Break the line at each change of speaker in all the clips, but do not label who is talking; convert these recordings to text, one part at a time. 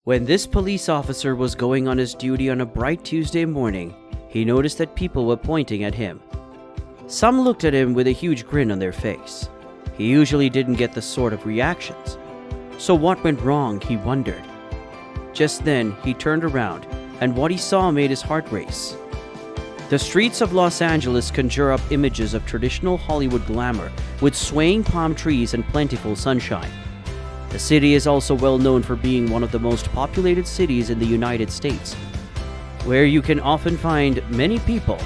When this police officer was going on his duty on a bright Tuesday morning, he noticed that people were pointing at him. Some looked at him with a huge grin on their face. He usually didn't get the sort of reactions. So what went wrong, he wondered. Just then, he turned around, and what he saw made his heart race. The streets of Los Angeles conjure up images of traditional Hollywood glamour with swaying palm trees and plentiful sunshine. The city is also well known for being one of the most populated cities in the United States, where you can often find many people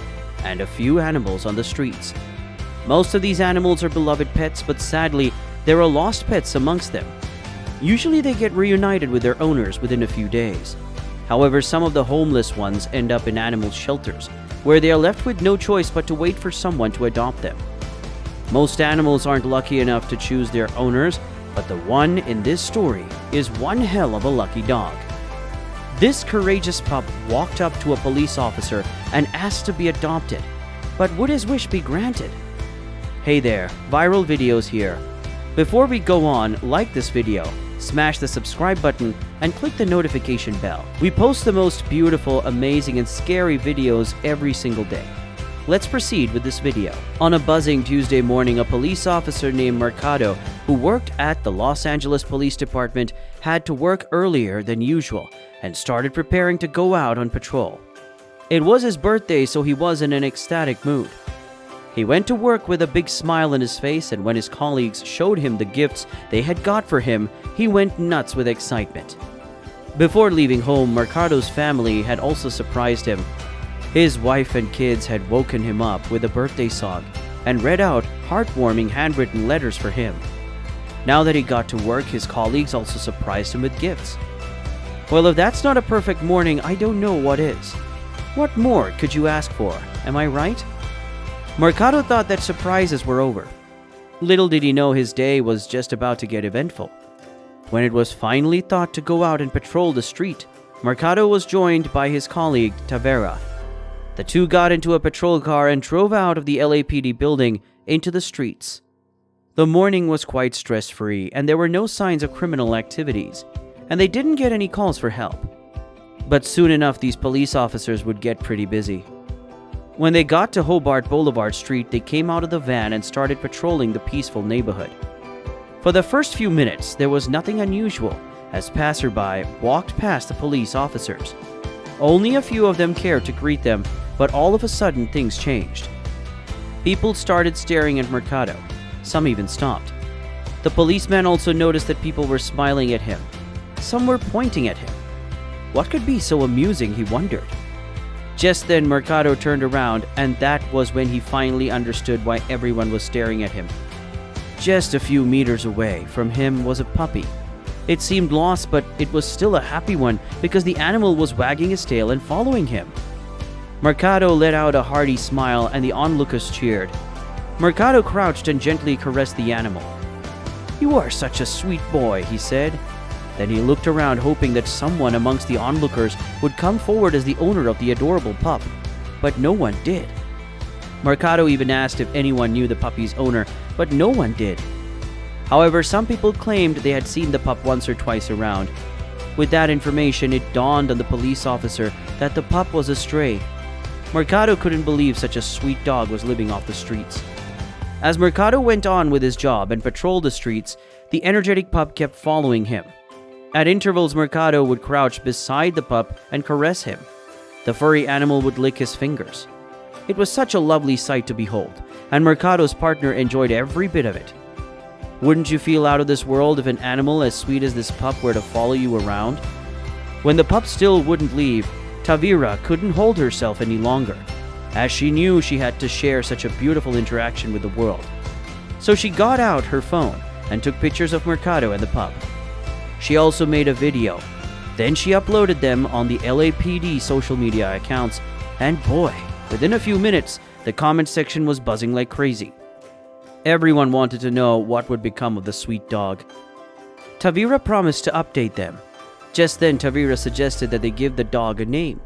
and a few animals on the streets. Most of these animals are beloved pets, but sadly, there are lost pets amongst them. Usually they get reunited with their owners within a few days. However, some of the homeless ones end up in animal shelters, where they are left with no choice but to wait for someone to adopt them. Most animals aren't lucky enough to choose their owners, but the one in this story is one hell of a lucky dog. This courageous pup walked up to a police officer and asked to be adopted, but would his wish be granted? Hey there, Viral Videos here. Before we go on, like this video, smash the subscribe button, and click the notification bell. We post the most beautiful, amazing, and scary videos every single day. Let's proceed with this video. On a buzzing Tuesday morning, a police officer named Mercado, who worked at the Los Angeles Police Department, had to work earlier than usual and started preparing to go out on patrol. It was his birthday, so he was in an ecstatic mood. He went to work with a big smile on his face, and when his colleagues showed him the gifts they had got for him, he went nuts with excitement. Before leaving home, Mercado's family had also surprised him. His wife and kids had woken him up with a birthday song and read out heartwarming handwritten letters for him. Now that he got to work, his colleagues also surprised him with gifts. Well, if that's not a perfect morning, I don't know what is. What more could you ask for, am I right? Mercado thought that surprises were over. Little did he know his day was just about to get eventful. When it was finally thought to go out and patrol the street, Mercado was joined by his colleague, Tavera. The two got into a patrol car and drove out of the LAPD building into the streets. The morning was quite stress-free, and there were no signs of criminal activities, and they didn't get any calls for help. But soon enough, these police officers would get pretty busy. When they got to Hobart Boulevard Street, they came out of the van and started patrolling the peaceful neighborhood. For the first few minutes, there was nothing unusual as passerby walked past the police officers. Only a few of them cared to greet them, but all of a sudden things changed. People started staring at Mercado. Some even stopped. The policeman also noticed that people were smiling at him. Some were pointing at him. What could be so amusing, he wondered. Just then, Mercado turned around, and that was when he finally understood why everyone was staring at him. Just a few meters away from him was a puppy. It seemed lost, but it was still a happy one because the animal was wagging his tail and following him. Mercado let out a hearty smile, and the onlookers cheered. Mercado crouched and gently caressed the animal. "You are such a sweet boy," he said. Then he looked around, hoping that someone amongst the onlookers would come forward as the owner of the adorable pup, but no one did. Mercado even asked if anyone knew the puppy's owner, but no one did. However, some people claimed they had seen the pup once or twice around. With that information, it dawned on the police officer that the pup was a stray. Mercado couldn't believe such a sweet dog was living off the streets. As Mercado went on with his job and patrolled the streets, the energetic pup kept following him. At intervals, Mercado would crouch beside the pup and caress him. The furry animal would lick his fingers. It was such a lovely sight to behold, and Mercado's partner enjoyed every bit of it. Wouldn't you feel out of this world if an animal as sweet as this pup were to follow you around? When the pup still wouldn't leave, Tavera couldn't hold herself any longer, as she knew she had to share such a beautiful interaction with the world. So she got out her phone and took pictures of Mercado and the pup. She also made a video. Then she uploaded them on the LAPD social media accounts, and boy, within a few minutes, the comment section was buzzing like crazy. Everyone wanted to know what would become of the sweet dog. Tavera promised to update them. Just then, Tavera suggested that they give the dog a name.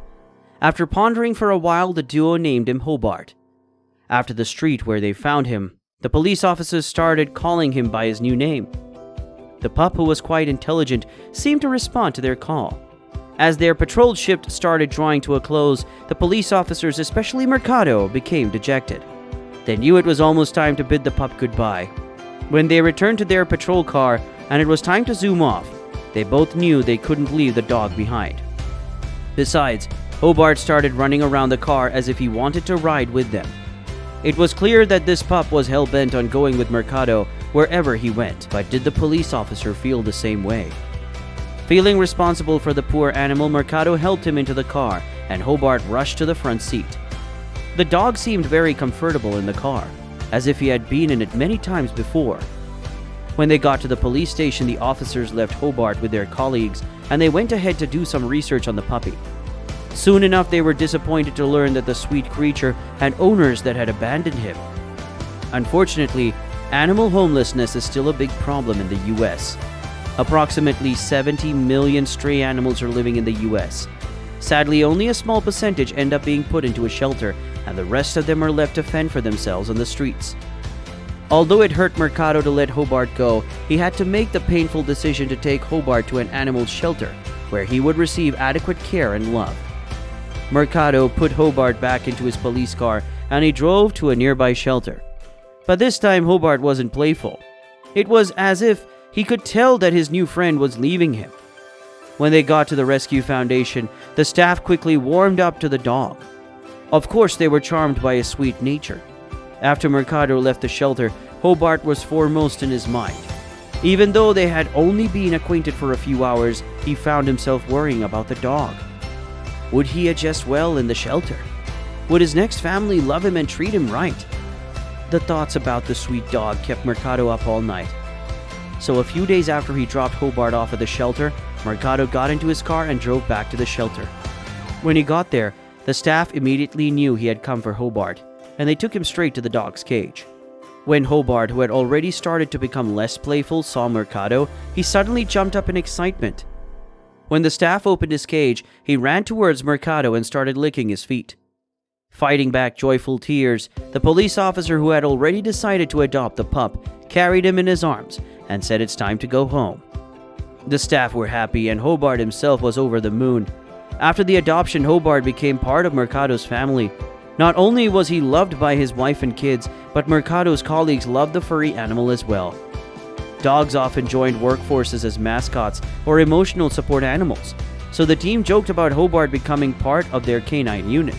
After pondering for a while, the duo named him Hobart. After the street where they found him, the police officers started calling him by his new name. The pup, who was quite intelligent, seemed to respond to their call. As their patrol shift started drawing to a close, the police officers, especially Mercado, became dejected. They knew it was almost time to bid the pup goodbye. When they returned to their patrol car and it was time to zoom off, they both knew they couldn't leave the dog behind. Besides, Hobart started running around the car as if he wanted to ride with them. It was clear that this pup was hell-bent on going with Mercado wherever he went, but did the police officer feel the same way? Feeling responsible for the poor animal, Mercado helped him into the car, and Hobart rushed to the front seat. The dog seemed very comfortable in the car, as if he had been in it many times before. When they got to the police station, the officers left Hobart with their colleagues, and they went ahead to do some research on the puppy. Soon enough, they were disappointed to learn that the sweet creature had owners that had abandoned him. Unfortunately, animal homelessness is still a big problem in the US. Approximately 70 million stray animals are living in the US. Sadly, only a small percentage end up being put into a shelter, and the rest of them are left to fend for themselves on the streets. Although it hurt Mercado to let Hobart go, he had to make the painful decision to take Hobart to an animal shelter, where he would receive adequate care and love. Mercado put Hobart back into his police car, and he drove to a nearby shelter. But this time, Hobart wasn't playful. It was as if he could tell that his new friend was leaving him. When they got to the rescue foundation, the staff quickly warmed up to the dog. Of course, they were charmed by his sweet nature. After Mercado left the shelter, Hobart was foremost in his mind. Even though they had only been acquainted for a few hours, he found himself worrying about the dog. Would he adjust well in the shelter? Would his next family love him and treat him right? The thoughts about the sweet dog kept Mercado up all night. So a few days after he dropped Hobart off at the shelter, Mercado got into his car and drove back to the shelter. When he got there, the staff immediately knew he had come for Hobart, and they took him straight to the dog's cage. When Hobart, who had already started to become less playful, saw Mercado, he suddenly jumped up in excitement. When the staff opened his cage, he ran towards Mercado and started licking his feet. Fighting back joyful tears, the police officer who had already decided to adopt the pup carried him in his arms and said it's time to go home. The staff were happy, and Hobart himself was over the moon. After the adoption, Hobart became part of Mercado's family. Not only was he loved by his wife and kids, but Mercado's colleagues loved the furry animal as well. Dogs often joined workforces as mascots or emotional support animals, so the team joked about Hobart becoming part of their canine unit.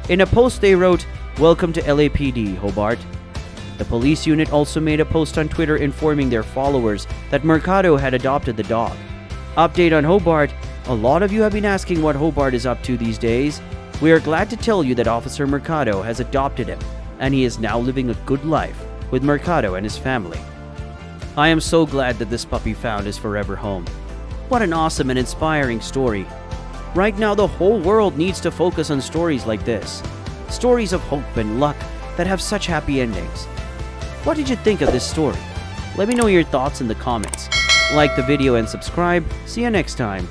In a post they wrote, "Welcome to LAPD, Hobart." The police unit also made a post on Twitter informing their followers that Mercado had adopted the dog. Update on Hobart: a lot of you have been asking what Hobart is up to these days. We are glad to tell you that Officer Mercado has adopted him, and he is now living a good life with Mercado and his family. I am so glad that this puppy found his forever home. What an awesome and inspiring story. Right now, the whole world needs to focus on stories like this. Stories of hope and luck that have such happy endings. What did you think of this story? Let me know your thoughts in the comments. Like the video and subscribe. See you next time.